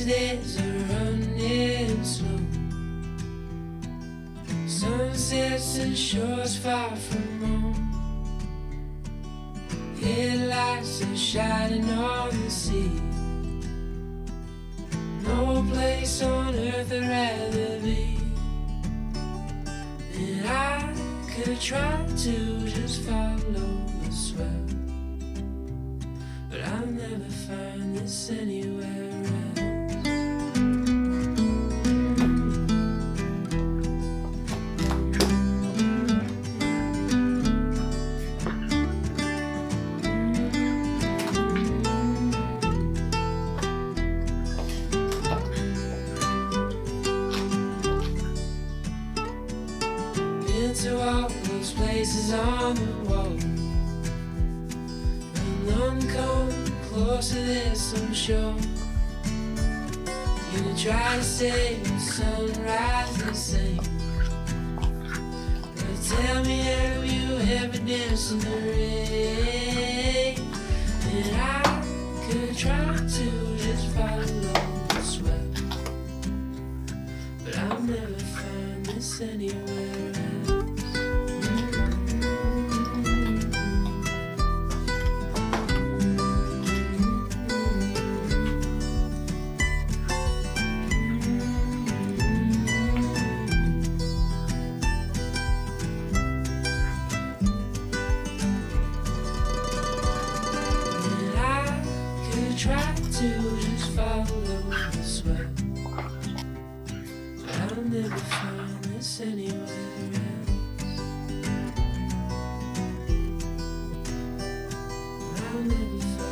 days are running slow. Sunsets and shores far from home. Headlights are shining on the sea. No place on earth I'd rather be. And I could try to just follow the swell, but I'll never find this anywhere else. Been to all those places on the wall, and none come close to this, I'm sure. You try to say the sunrise the same, but tell me, have you ever danced in the rain? And I could try to just follow the swell, but I'll never find this anywhere else. Try to just follow the swell, but I'll never find this anywhere else. I'll never find.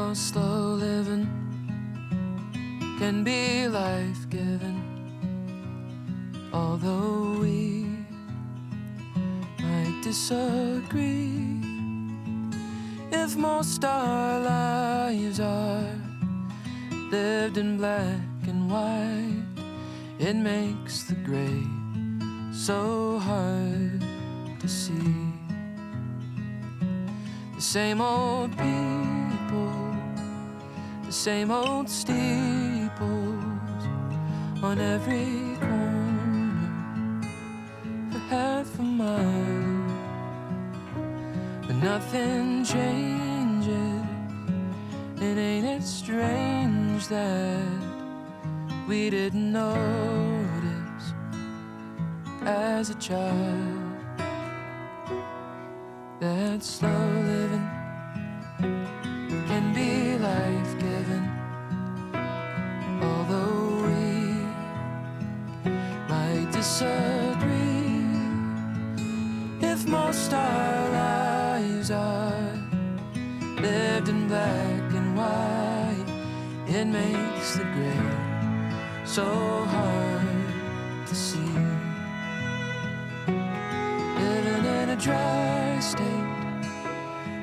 how slow living can be life-giving. Although we might disagree, if most our lives are lived in black and white, it makes the gray so hard to see. The same old people, the same old steeples on every corner for half a mile, but nothing changes. And ain't it strange that we didn't notice as a child that slow living can be life-giving. Although we might disagree, if most our lives are lived in black and white, it makes the gray so hard to see. Living in a dry state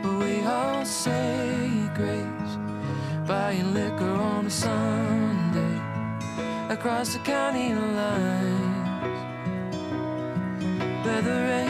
where we all say grace, buying liquor on a Sunday across the county lines, where the rain